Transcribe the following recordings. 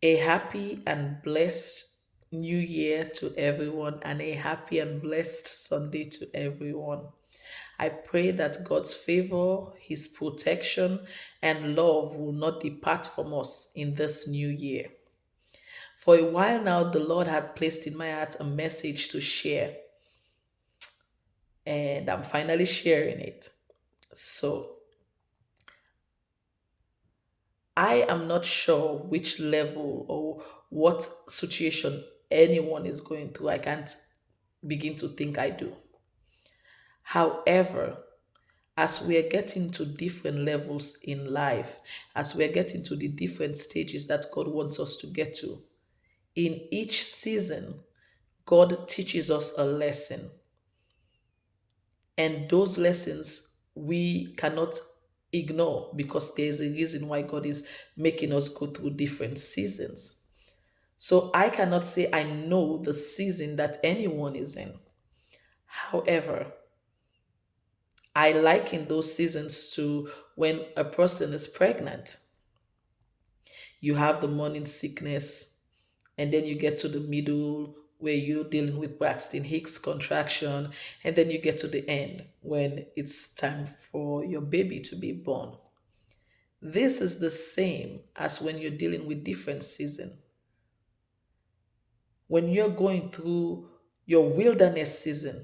A happy and blessed new year to everyone, and a happy and blessed Sunday to everyone. I pray that God's favor, His protection, and love will not depart from us in this new year. For a while now, the Lord had placed in my heart a message to share, and I'm finally sharing it. So, I am not sure which level or what situation anyone is going through. I can't begin to think I do. However, as we are getting to different levels in life, as we are getting to the different stages that God wants us to get to, in each season, God teaches us a lesson. And those lessons we cannot ignore because there's a reason why God is making us go through different seasons. So I cannot say I know the season that anyone is in. However, I liken those seasons to when a person is pregnant. You have the morning sickness, and then you get to the middle where you're dealing with Braxton Hicks contraction, and then you get to the end when it's time for your baby to be born. This is the same as when you're dealing with different season. When you're going through your wilderness season,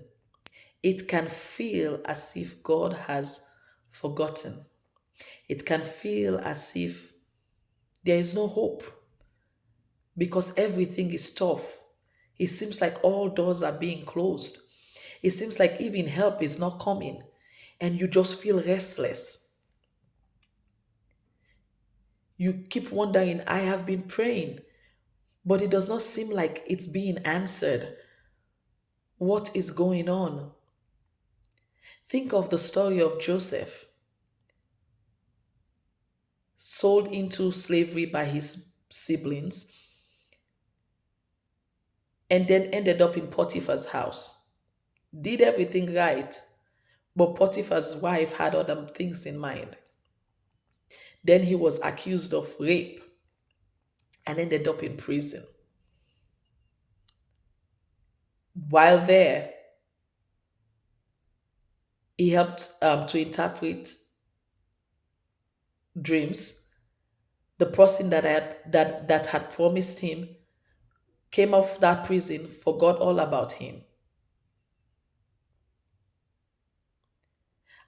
it can feel as if God has forgotten. It can feel as if there is no hope because everything is tough. It seems like all doors are being closed. It seems like even help is not coming, and you just feel restless. You keep wondering, I have been praying, but it does not seem like it's being answered. What is going on? Think of the story of Joseph, sold into slavery by his siblings, and then ended up in Potiphar's house. Did everything right, but Potiphar's wife had other things in mind. Then he was accused of rape and ended up in prison. While there, he helped to interpret dreams. The person that had promised him came off that prison, forgot all about him.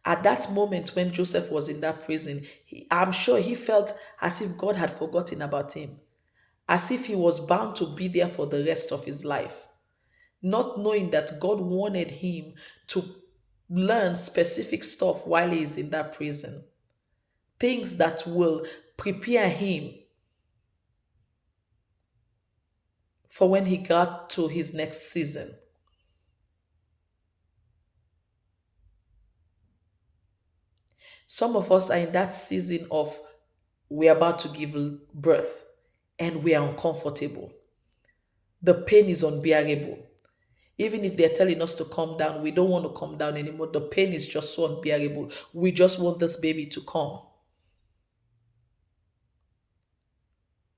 At that moment when Joseph was in that prison, I'm sure he felt as if God had forgotten about him, as if he was bound to be there for the rest of his life, not knowing that God wanted him to learn specific stuff while he is in that prison, things that will prepare him for when he got to his next season. Some of us are in that season of we're about to give birth and we are uncomfortable. The pain is unbearable. Even if they're telling us to calm down, we don't want to calm down anymore. The pain is just so unbearable. We just want this baby to come.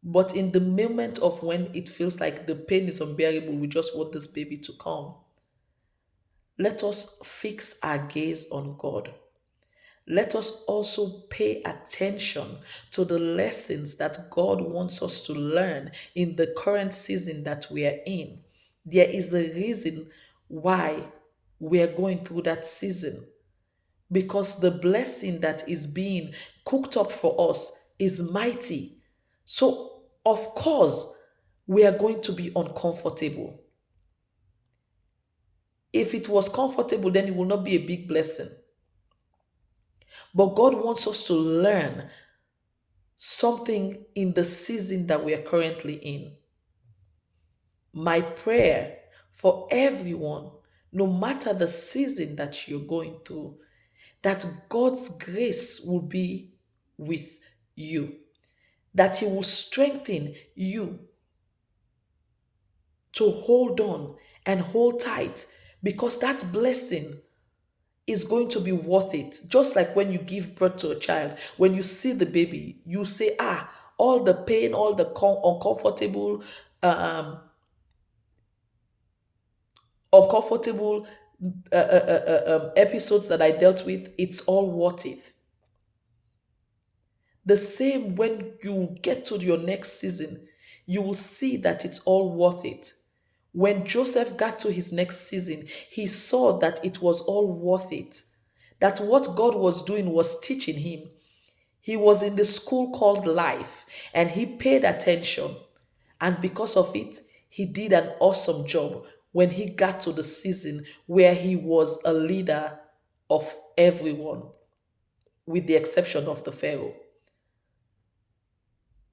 But in the moment of when it feels like the pain is unbearable, we just want this baby to come. Let us fix our gaze on God. Let us also pay attention to the lessons that God wants us to learn in the current season that we are in. There is a reason why we are going through that season because the blessing that is being cooked up for us is mighty. So, of course, we are going to be uncomfortable. If it was comfortable, then it will not be a big blessing. But God wants us to learn something in the season that we are currently in. My prayer for everyone, no matter the season that you're going through, that God's grace will be with you, that He will strengthen you to hold on and hold tight because that blessing is going to be worth it. Just like when you give birth to a child, when you see the baby, you say, ah, all the pain, all the uncomfortable, um, uncomfortable episodes that I dealt with, it's all worth it. The same when you get to your next season, you will see that it's all worth it. When Joseph got to his next season, he saw that it was all worth it. That what God was doing was teaching him. He was in the school called life and he paid attention. And because of it, he did an awesome job when he got to the season where he was a leader of everyone, with the exception of the Pharaoh.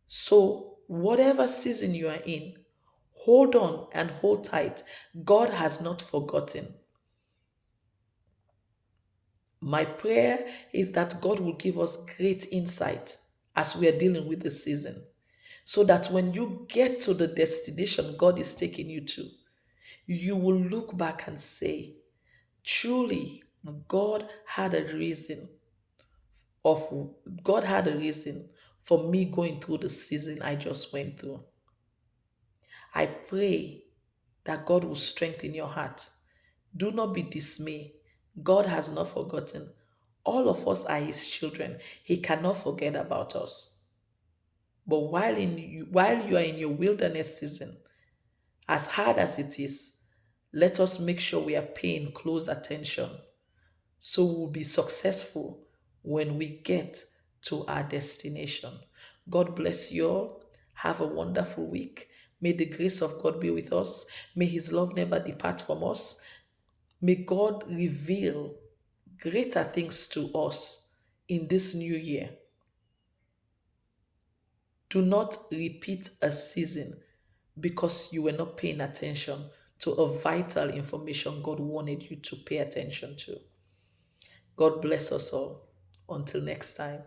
So, whatever season you are in, hold on and hold tight. God has not forgotten. My prayer is that God will give us great insight as we are dealing with the season, so that when you get to the destination God is taking you to, you will look back and say, truly, God had a reason of God had a reason for me going through the season I just went through. I pray that God will strengthen your heart. Do not be dismayed. God has not forgotten. All of us are his children. He cannot forget about us. But while you are in your wilderness season, as hard as it is, let us make sure we are paying close attention so we'll be successful when we get to our destination. God bless you all. Have a wonderful week. May the grace of God be with us. May his love never depart from us. May God reveal greater things to us in this new year. Do not repeat a season because you were not paying attention to a vital information God wanted you to pay attention to. God bless us all. Until next time.